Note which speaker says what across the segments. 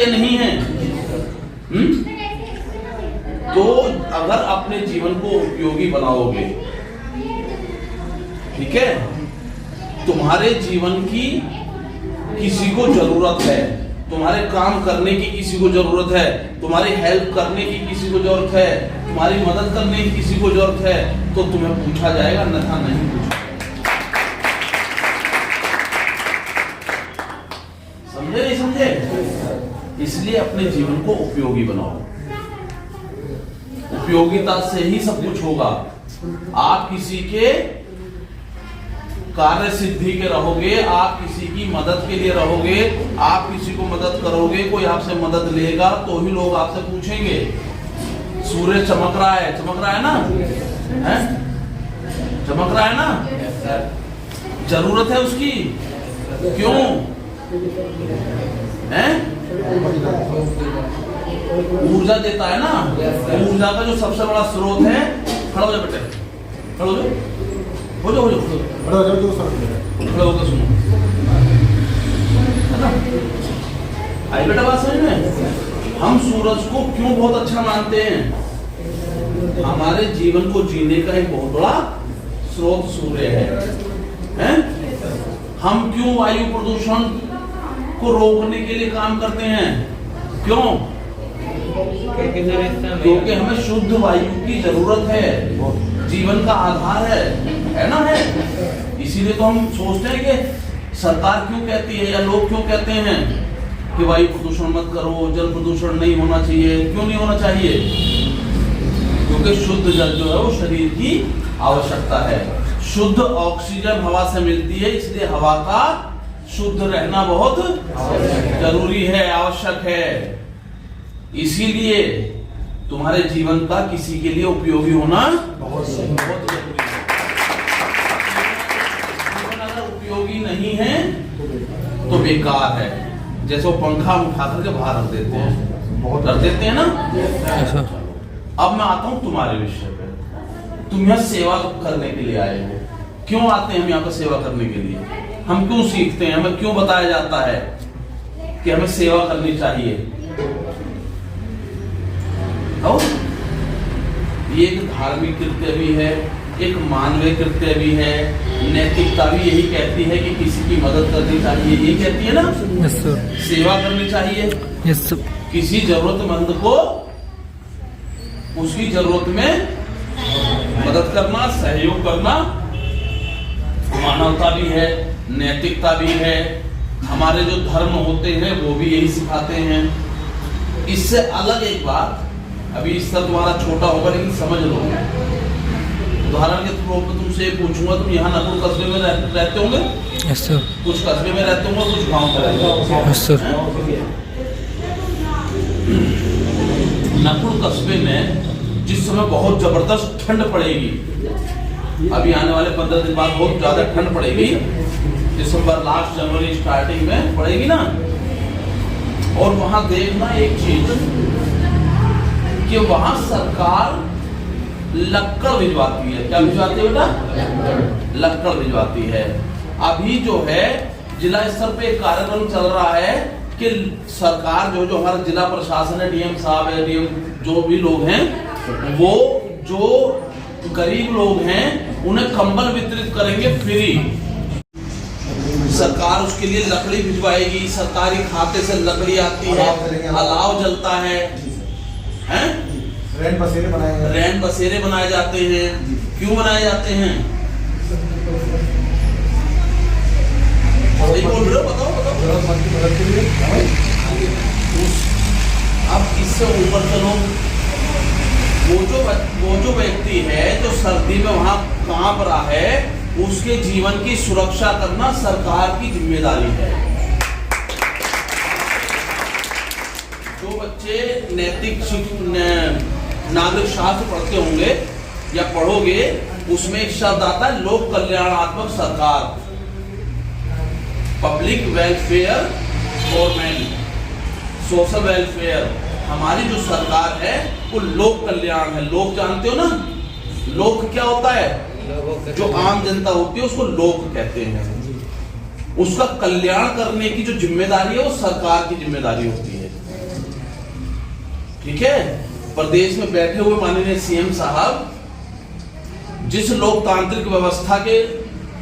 Speaker 1: या नहीं है? तो अगर अपने जीवन को उपयोगी बनाओगे, ठीक है, तुम्हारे जीवन की किसी को जरूरत है, तुम्हारे काम करने की किसी को जरूरत है, तुम्हारी हेल्प करने की किसी को जरूरत है, तुम्हारी मदद करने की किसी को जरूरत है, तो तुम्हें पूछा जाएगा, अन्यथा नहीं पूछा। समझे नहीं समझे? इसलिए अपने जीवन को उपयोगी बनाओ। उपयोगिता से ही सब कुछ होगा। आप किसी के कार्य सिद्धि के रहोगे, आप किसी की मदद के लिए रहोगे, आप किसी को मदद करोगे, कोई आपसे मदद लेगा तो ही लोग आपसे पूछेंगे। सूर्य चमक रहा है ना, है? चमक रहा है ना, जरूरत है उसकी, क्यों है? ऊर्जा देता है ना, ऊर्जा का जो सबसे बड़ा स्रोत है। खड़ा हो जाओ बेटे, खड़ा हो जाओ, हो जाओ, खड़ा होकर सुनो, है ना? आई बेटा बात समझ में? हम सूरज को क्यों बहुत अच्छा मानते हैं? हमारे जीवन को जीने का एक बहुत बड़ा स्रोत सूर्य है? हम क्यों वायु प्रदूषण को रोकने के लिए काम करते हैं? क्यों? क्योंकि हमें शुद्ध वायु की जरूरत है, जीवन का आधार है ना, है? इसीलिए तो हम सोचते हैं कि सरकार क्यों कहती है या लोग क्यों कहते हैं कि वायु प्रदूषण मत करो, जल प्रदूषण नहीं होना चाहिए। क्यों नहीं होना चाहिए? क्योंकि शुद्ध जल जो है वो शरीर की आवश्यकता है। शुद्ध ऑक्सीजन हवा से मिलती है, इसलिए हवा का शुद्ध रहना बहुत जरूरी है, आवश्यक है। इसीलिए तुम्हारे जीवन का किसी के लिए उपयोगी होना बहुत जरूरी है। जीवन अगर उपयोगी नहीं है तो बेकार है। जैसे वो पंखा उठा करके बाहर रख देते हैं ना। अब मैं आता हूं तुम्हारे विषय पे। तुम यहाँ सेवा करने के लिए आए हो। क्यों आते हैं हम यहाँ पर सेवा करने के लिए? हम क्यों सीखते हैं? हमें क्यों बताया जाता है कि हमें सेवा करनी चाहिए? और ये एक धार्मिक कृत्य भी है, एक मानवीय कृत्य भी है। नैतिकता भी यही कहती है कि किसी की मदद करनी चाहिए, ये कहती है ना।
Speaker 2: Yes sir.
Speaker 1: सेवा करनी चाहिए।
Speaker 2: Yes sir.
Speaker 1: किसी जरूरतमंद को उसकी जरूरत में मदद करना, सहयोग करना मानवता भी है, नैतिकता भी है। हमारे जो धर्म होते हैं वो भी यही सिखाते हैं। इससे अलग एक बात, अभी इसका तुम्हारा छोटा होगा लेकिन समझ लो। उदाहरण के तौर पर तुमसे पूछूंगा, तुम यहाँ नकुल कस्बे में रहते होंगे?
Speaker 2: Yes sir.
Speaker 1: कुछ कस्बे में रहते होंगे, कुछ गांव में रहते होंगे।
Speaker 2: Yes sir.
Speaker 1: नकुल कस्बे में जिस समय बहुत जबरदस्त ठंड पड़ेगी, अभी आने वाले 15 दिन बाद बहुत ज्यादा ठंड पड़ेगी, दिसंबर लास्ट, जनवरी स्टार्टिंग में पड़ेगी ना। और वहां देखना एक चीज कि वहां सरकार लक्कड़ भिजवाती है। क्या भिजवाती है बेटा? लक्कड़ भिजवाती है। अभी जो है जिला स्तर पे एक कार्यक्रम चल रहा है कि सरकार जो हमारा जिला प्रशासन है, डीएम साहब है, डीएम जो भी लोग हैं, वो जो गरीब लोग हैं उन्हें कंबल वितरित करेंगे फ्री। सरकार उसके लिए लकड़ी भिजवाएगी, सरकारी खाते से लकड़ी आती है, अलाव जलता है, हैं? रैन बसेरे बनाए जाते हैं। क्यों बनाए जाते हैं? सही बोल रहे हो? बताओ। अब इससे ऊपर चलो, वो जो व्यक्ति है जो सर्दी में वहां कांप रहा है, उसके जीवन की सुरक्षा करना सरकार की जिम्मेदारी है। जो बच्चे नैतिक नागरिक शास्त्र पढ़ते होंगे या पढ़ोगे, उसमें एक शब्द आता है लोक कल्याणात्मक सरकार, public welfare government, social welfare. हमारी जो सरकार है वो लोक कल्याण है। लोक जानते हो ना? लोक क्या होता है? जो आम जनता होती है उसको लोक कहते हैं। उसका कल्याण करने की जो जिम्मेदारी है वो सरकार की जिम्मेदारी होती है। ठीक है। प्रदेश में बैठे हुए माननीय सीएम साहब जिस लोकतांत्रिक व्यवस्था के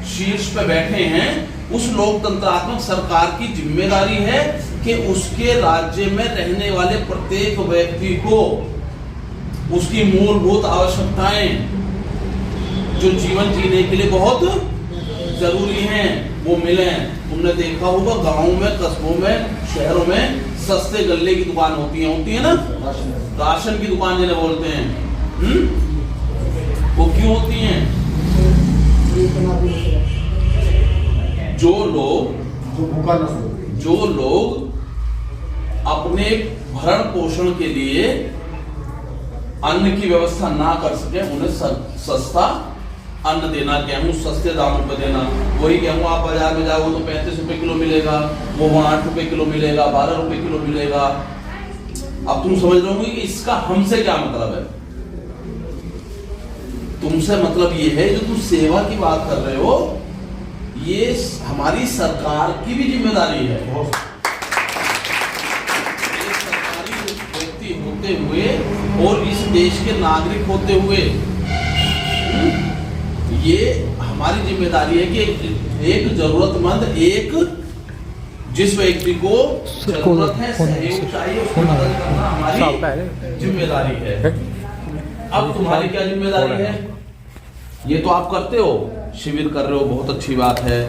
Speaker 1: शीर्ष पे बैठे हैं, उस लोकतंत्रात्मक सरकार की जिम्मेदारी है कि उसके राज्य में रहने वाले प्रत्येक व्यक्ति को उसकी मूलभूत आवश्यकताएं जो जीवन जीने के लिए बहुत जरूरी हैं वो मिलें। तुमने देखा होगा गांवों में, कस्बों में, शहरों में सस्ते गल्ले की दुकान होती है ना, राशन की दुकान जिन्हें बोलते हैं। वो क्यों होती हैं? जो लोग अपने भरण पोषण के लिए अन्न की व्यवस्था ना कर सके, उन्हें सस्ता अन्न देना, गेहूं सस्ते दामों पर देना। वही गेहूं आप बाजार में जाओ तो 35 रुपए किलो मिलेगा, वो 8 रुपए किलो मिलेगा, 12 रुपए किलो मिलेगा। अब तुम समझ रहे होंगे कि इसका हमसे क्या मतलब है। तुमसे मतलब ये है जो तुम सेवा की बात कर रहे हो, ये हमारी सरकार की भी जिम्मेदारी है। सरकारी व्यक्ति होते हुए और इस देश के नागरिक होते हुए ये हमारी जिम्मेदारी है कि एक जरूरतमंद, एक जिस व्यक्ति को जरूरत है, सहयोग चाहिए, उसकी मदद करना हमारी जिम्मेदारी है। अब तुम्हारी क्या जिम्मेदारी है? ये तो आप करते हो, शिविर कर रहे हो, बहुत अच्छी बात है।